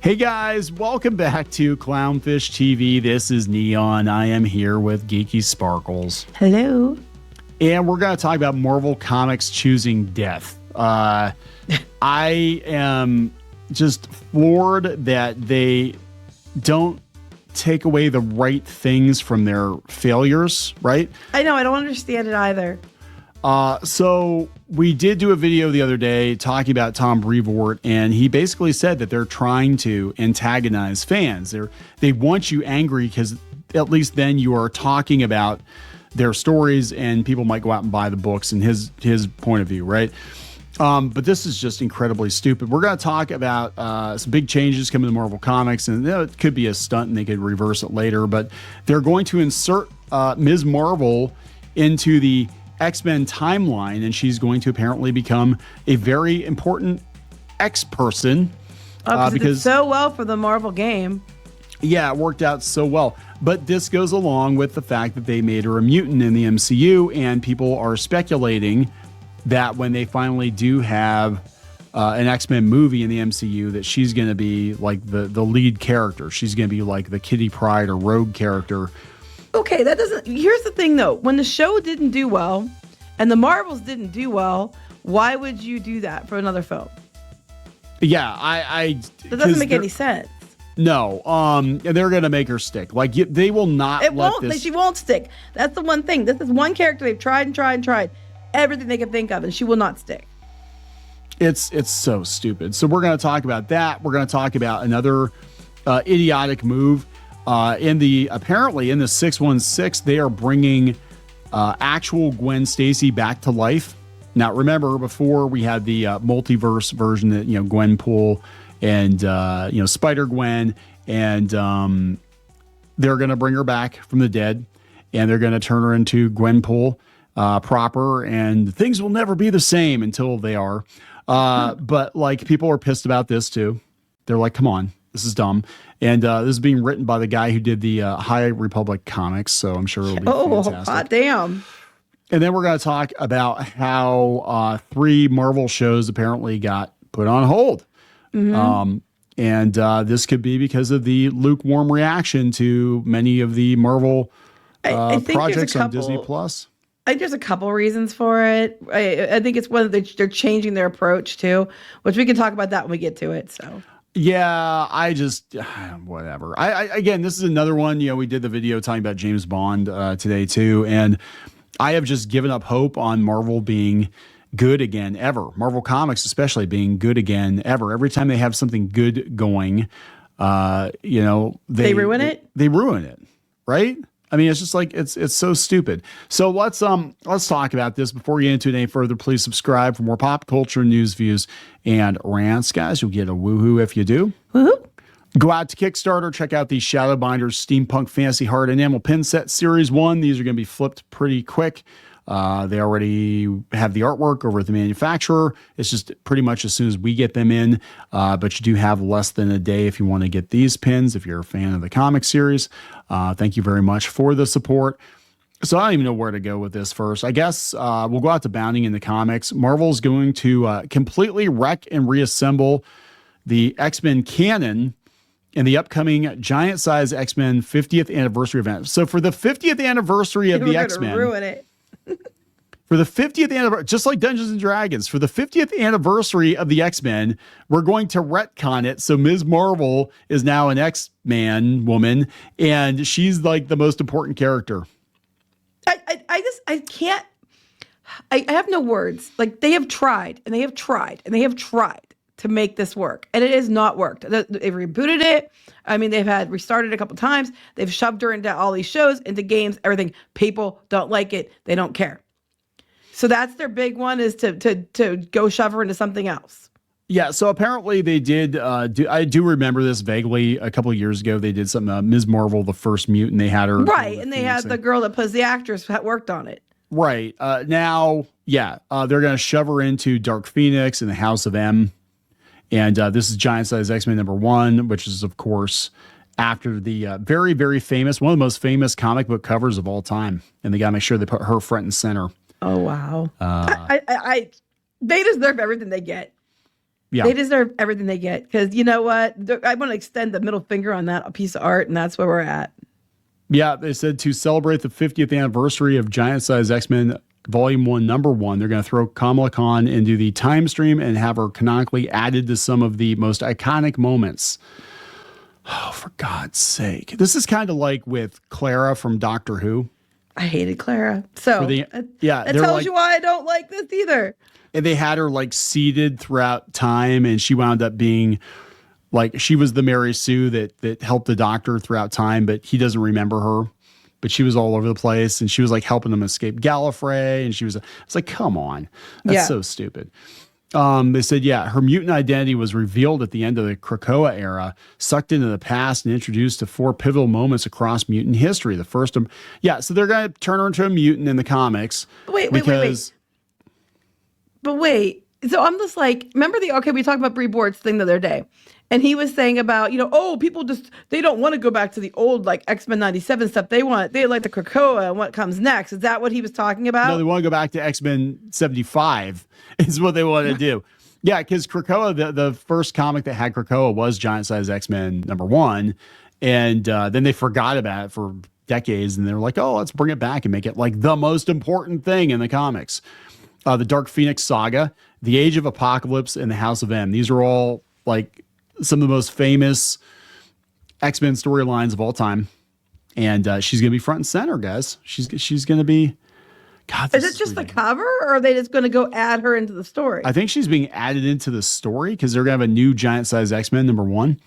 Hey guys, welcome back to Clownfish TV. This is Kneon. I am here with Geeky Sparkles. Hello. And we're going to talk about Marvel Comics choosing death. I am just floored that they don't take away the right things from their failures, right? I know, I don't understand it either. So we did do a video the other day talking about Tom Brevoort, and he basically said that they're trying to antagonize fans. They want you angry because at least then you are talking about their stories and people might go out and buy the books in his point of view, right? But this is just incredibly stupid. We're going to talk about some big changes coming to Marvel Comics, and it could be a stunt and they could reverse it later, but they're going to insert Ms. Marvel into the X-Men timeline, and she's going to apparently become a very important X-person. Because it did so well for the Marvel game. Yeah, it worked out so well. But this goes along with the fact that they made her a mutant in the MCU, and people are speculating that when they finally do have an X-Men movie in the MCU, that she's going to be like the lead character. She's going to be like the Kitty Pryde or Rogue character. Okay, that doesn't... Here's the thing, though. When the show didn't do well, and the Marvels didn't do well, why would you do that for another film? Yeah, That doesn't make any sense. No, they're going to make her stick. Like, they will not She won't stick. That's the one thing. This is one character they've tried and tried and tried. Everything they can think of, and she will not stick. It's so stupid. So we're going to talk about that. We're going to talk about another idiotic move. Apparently in the 616, they are bringing actual Gwen Stacy back to life. Now, remember, before we had the multiverse version that, Gwenpool and, Spider-Gwen, and they're going to bring her back from the dead, and they're going to turn her into Gwenpool proper, and things will never be the same until they are. But, people are pissed about this, too. They're like, come on. This is dumb. And this is being written by the guy who did the High Republic comics, so I'm sure it'll be fantastic. Oh, hot damn. And then we're going to talk about how 3 Marvel shows apparently got put on hold. Mm-hmm. This could be because of the lukewarm reaction to many of the Marvel I think projects on Disney+. I think there's a couple reasons for it. I think it's one that they're changing their approach too, which we can talk about that when we get to it. So. Yeah, I just, whatever. Again, this is another one, we did the video talking about James Bond today too. And I have just given up hope on Marvel being good again, ever. Marvel Comics, especially, being good again, ever. Every time they have something good going, they ruin it. They ruin it, right? I mean, it's just like, it's so stupid. So let's talk about this. Before we get into it any further, please subscribe for more pop culture news, views, and rants. Guys, you'll get a woohoo if you do. Woohoo. Go out to Kickstarter. Check out the Shadowbinders Steampunk Fantasy Heart Enamel Pin Set Series 1. These are going to be flipped pretty quick. They already have the artwork over at the manufacturer. It's just pretty much as soon as we get them in. But you do have less than a day if you want to get these pins, if you're a fan of the comic series. Thank you very much for the support. So I don't even know where to go with this first. I guess we'll go out to bounding in the comics. Marvel's going to completely wreck and reassemble the X-Men canon in the upcoming Giant Size X-Men 50th anniversary event. So for the 50th anniversary of the X-Men, ruin it. For the 50th anniversary, just like Dungeons and Dragons, for the 50th anniversary of the X-Men, we're going to retcon it. So Ms. Marvel is now an X-Man woman, and she's like the most important character. I can't. I have no words. Like, they have tried and they have tried and they have tried to make this work, and it has not worked. They've rebooted it. I mean, they've had restarted a couple times. They've shoved her into all these shows, into games, everything. People don't like it. They don't care. So that's their big one, is to go shove her into something else. Yeah, so apparently they did, I do remember this vaguely, a couple of years ago, they did something, Ms. Marvel, the first mutant, they had her. Right, and they had the girl that plays the actress that worked on it. Right, now, they're going to shove her into Dark Phoenix and the House of M. And this is Giant Size X-Men #1, which is, of course, after the very, very famous, one of the most famous comic book covers of all time. And they got to make sure they put her front and center. Oh, wow. They deserve everything they get. Yeah. They deserve everything they get because you know what? I want to extend the middle finger on that piece of art, and that's where we're at. Yeah, they said to celebrate the 50th anniversary of Giant Size X-Men Volume 1, Number 1, they're going to throw Kamala Khan into the time stream and have her canonically added to some of the most iconic moments. Oh, for God's sake. This is kind of like with Clara from Doctor Who. I hated Clara. So that tells you why I don't like this either. And they had her like seated throughout time, and she wound up being like, she was the Mary Sue that helped the Doctor throughout time, but he doesn't remember her. But she was all over the place, and she was like helping them escape Gallifrey, and it's like, come on. That's so stupid. They said, her mutant identity was revealed at the end of the Krakoa era, sucked into the past and introduced to 4 pivotal moments across mutant history. The first, so they're going to turn her into a mutant in the comics. Wait. But wait, so I'm just like, remember we talked about Bree Board's thing the other day, and he was saying about, people they don't want to go back to the old like X-Men 97 stuff. They like the Krakoa and what comes next. Is that what he was talking about? No, they want to go back to X-Men 75 is what they want to do. Yeah, because Krakoa, the first comic that had Krakoa was Giant Size X-Men number 1, and then they forgot about it for decades, and they were like, oh, let's bring it back and make it like the most important thing in the comics. The Dark Phoenix Saga, The Age of Apocalypse, and The House of M. These are all like some of the most famous X-Men storylines of all time. And she's going to be front and center, guys. She's going to be... God, is it just the cover, or are they just going to go add her into the story? I think she's being added into the story because they're going to have a new Giant Size X-Men number 1.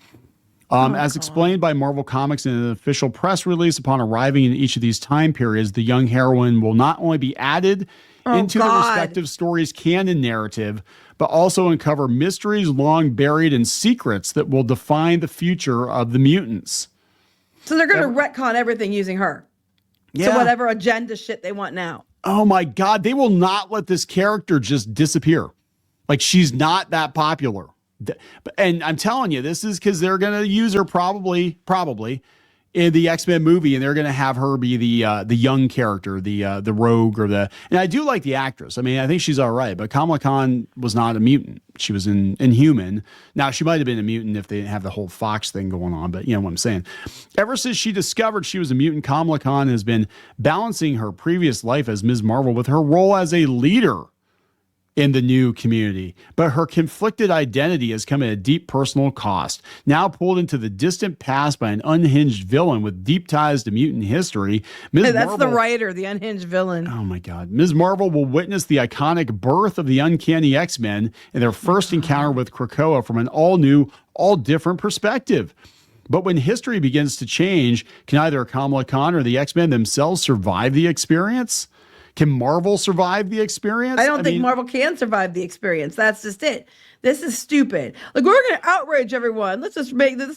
As explained by Marvel Comics in an official press release, upon arriving in each of these time periods, the young heroine will not only be added into the respective story's canon narrative, but also uncover mysteries long buried and secrets that will define the future of the mutants. So they're going to retcon everything using her. Yeah. So whatever agenda shit they want now. Oh my God, they will not let this character just disappear. Like, she's not that popular. And I'm telling you, this is because they're going to use her probably in the X-Men movie, and they're going to have her be the young character, the rogue, and I do like the actress. I mean, I think she's all right, but Kamala Khan was not a mutant. She was an Inhuman. Now, she might have been a mutant if they didn't have the whole Fox thing going on, but you know what I'm saying. Ever since she discovered she was a mutant, Kamala Khan has been balancing her previous life as Ms. Marvel with her role as a leader in the new community, but her conflicted identity has come at a deep personal cost. Now pulled into the distant past by an unhinged villain with deep ties to mutant history, that's Marvel, the writer, the unhinged villain. Oh my God. Ms. Marvel will witness the iconic birth of the Uncanny X-Men in their first encounter with Krakoa from an all-new, all-different perspective. But when history begins to change, can either Kamala Khan or the X-Men themselves survive the experience? Can Marvel survive the experience? I think Marvel can survive the experience. That's just it. This is stupid. Like, we're going to outrage everyone. Let's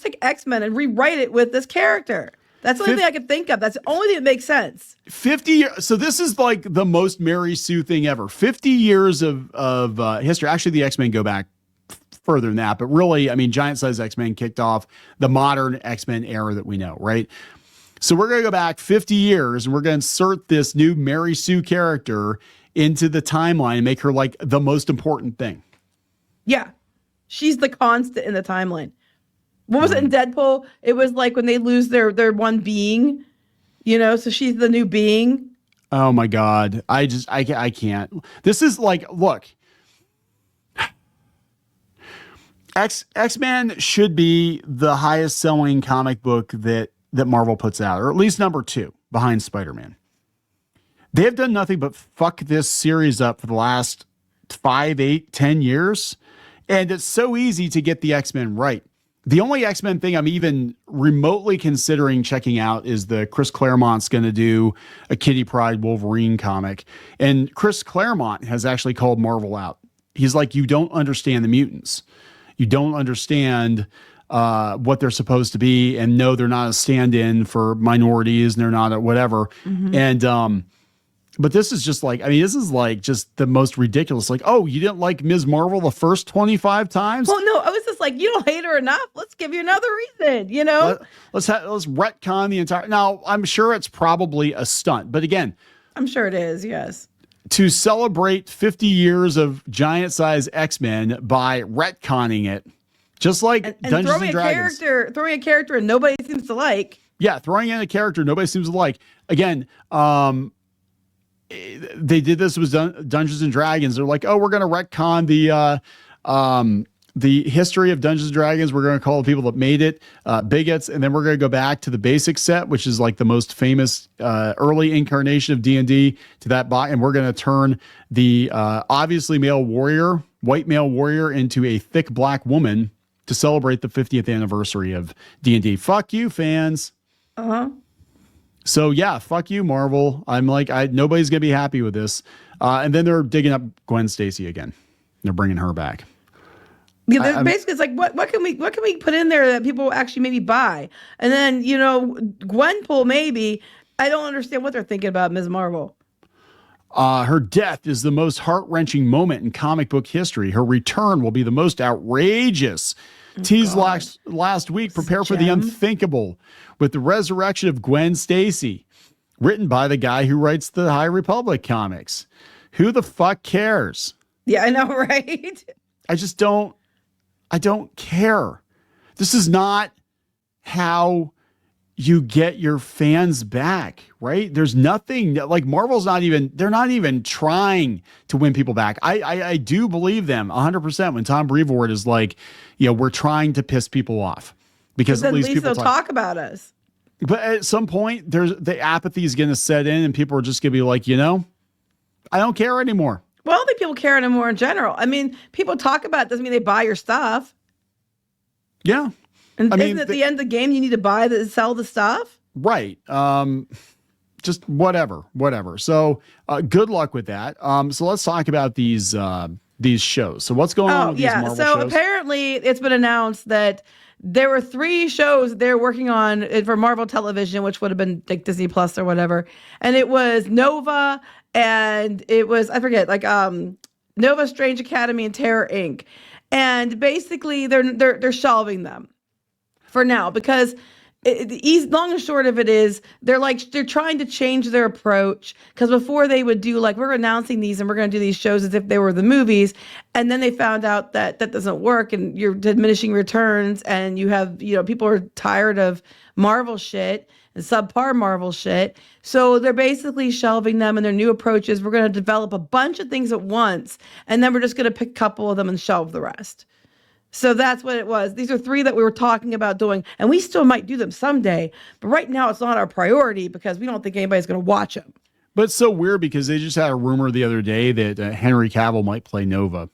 take X-Men and rewrite it with this character. That's the only thing I can think of. That's the only thing that makes sense. 50 years. So this is like the most Mary Sue thing ever. 50 years of history. Actually, the X-Men go back further than that. But really, I mean, Giant Size X-Men kicked off the modern X-Men era that we know, right? So we're going to go back 50 years, and we're going to insert this new Mary Sue character into the timeline and make her like the most important thing. Yeah. She's the constant in the timeline. What was it in Deadpool? It was like when they lose their one being, so she's the new being. Oh my God. I can't. This is like, look, X-Men should be the highest selling comic book that Marvel puts out, or at least number 2 behind Spider-Man. They have done nothing but fuck this series up for the last 5, 8, 10 years. And it's so easy to get the X-Men right. The only X-Men thing I'm even remotely considering checking out is the Chris Claremont's going to do a Kitty Pryde Wolverine comic. And Chris Claremont has actually called Marvel out. He's like, you don't understand the mutants. You don't understand what they're supposed to be, and no, they're not a stand-in for minorities, and they're not a whatever. Mm-hmm. And but this is just like, this is like just the most ridiculous. Like, oh, you didn't like Ms. Marvel the first 25 times? Well, no, I was just like, you don't hate her enough. Let's give you another reason. Let's retcon the entire. Now, I'm sure it's probably a stunt, but again, I'm sure it is. Yes. to celebrate 50 years of giant-size X-Men by retconning it, just like and Dungeons and Dragons. Throwing a character and nobody seems to like. Yeah, throwing in a character nobody seems to like. Again, they did this with Dungeons and Dragons. They're like, oh, we're going to retcon the history of Dungeons and Dragons. We're going to call the people that made it bigots, and then we're going to go back to the basic set, which is like the most famous early incarnation of D&D, to that bot, and we're going to turn the obviously white male warrior into a thick black woman to celebrate the 50th anniversary of D&D. Fuck you, fans. So yeah, fuck you, Marvel. I'm like, nobody's gonna be happy with this. And then they're digging up Gwen Stacy again. They're bringing her back. Yeah, basically, it's like what can we put in there that people actually maybe buy? And then Gwenpool maybe. I don't understand what they're thinking about Ms. Marvel. Her death is the most heart-wrenching moment in comic book history. Her return will be the most outrageous. Teased last week. Prepare for the unthinkable with the resurrection of Gwen Stacy, written by the guy who writes the High Republic comics. Who the fuck cares? Yeah, I know, right? I don't care. This is not how you get your fans back, right? There's nothing like Marvel's they're not even trying to win people back. I do believe them 100% when Tom Brevoort is like, we're trying to piss people off because at least people they'll talk about us. But at some point the apathy is going to set in and people are just going to be like, I don't care anymore. Well, I don't think people care anymore in general. I mean, people talk about it doesn't mean they buy your stuff. Yeah. And isn't at the end of the game you need to sell the stuff? Right. Just whatever. So good luck with that. So let's talk about these shows. So what's going on with these Marvel shows? So apparently it's been announced that there were 3 shows they're working on for Marvel Television, which would have been like Disney Plus or whatever. And it was Nova and it was, I forget, like Nova, Strange Academy, and Terror Inc. And basically they're shelving them for now because long and short of it is they're trying to change their approach, because before they would do like, we're announcing these and we're going to do these shows as if they were the movies, and then they found out that doesn't work and you're diminishing returns and you have people are tired of Marvel shit and subpar Marvel shit, so they're basically shelving them. And their new approach is we're going to develop a bunch of things at once and then we're just going to pick a couple of them and shelve the rest. So that's what it was. These are 3 that we were talking about doing, and we still might do them someday. But right now, it's not our priority because we don't think anybody's going to watch them. But it's so weird because they just had a rumor the other day that Henry Cavill might play Nova.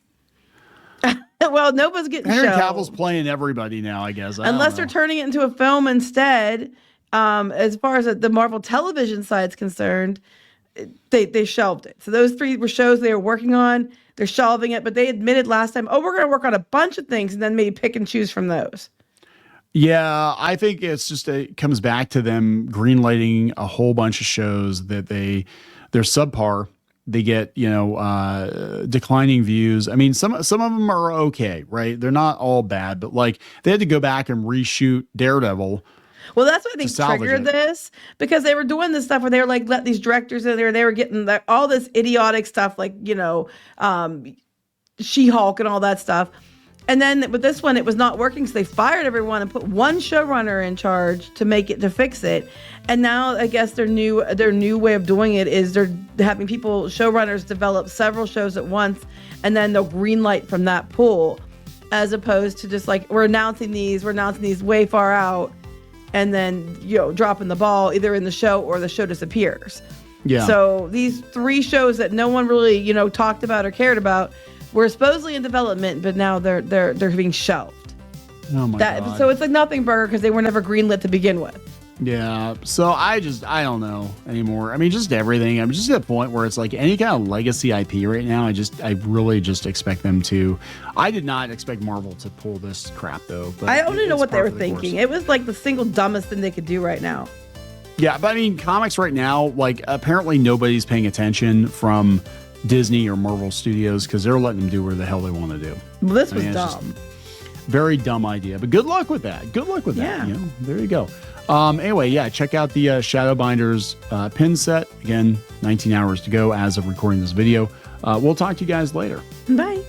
Well, Nova's getting Henry shelved. Cavill's playing everybody now, I guess. Unless they're turning it into a film instead. As far as the Marvel television side is concerned, they shelved it. So those 3 were shows they were working on. They're shelving it, but they admitted last time, we're going to work on a bunch of things and then maybe pick and choose from those. Yeah, I think it's just it comes back to them greenlighting a whole bunch of shows that they're subpar. They get declining views. I mean, some of them are okay, right? They're not all bad, but like they had to go back and reshoot Daredevil. Well, that's what I think triggered this, because they were doing this stuff where they were like, let these directors in there. They were getting all this idiotic stuff, like, She-Hulk and all that stuff. And then with this one, it was not working. So they fired everyone and put one showrunner in charge to fix it. And now I guess their new way of doing it is they're having showrunners develop several shows at once, and then they'll greenlight from that pool, as opposed to just like, we're announcing these way far out. And then, dropping the ball either in the show or the show disappears. Yeah. So these 3 shows that no one really, talked about or cared about were supposedly in development, but now they're being shelved. Oh my God. So it's like nothing burger because they were never greenlit to begin with. Yeah. So I don't know anymore. I mean, just everything. I'm just at a point where it's like any kind of legacy IP right now. I really just expect them to. I did not expect Marvel to pull this crap though. But I don't even know what they were thinking. It was like the single dumbest thing they could do right now. Yeah, but I mean, comics right now, like apparently nobody's paying attention from Disney or Marvel Studios because they're letting them do where the hell they want to do. Well, this was dumb. Very dumb idea, but good luck with that. Good luck with that. Yeah. You know, there you go. Anyway, yeah, check out the Shadowbinders pin set. Again, 19 hours to go as of recording this video. We'll talk to you guys later. Bye.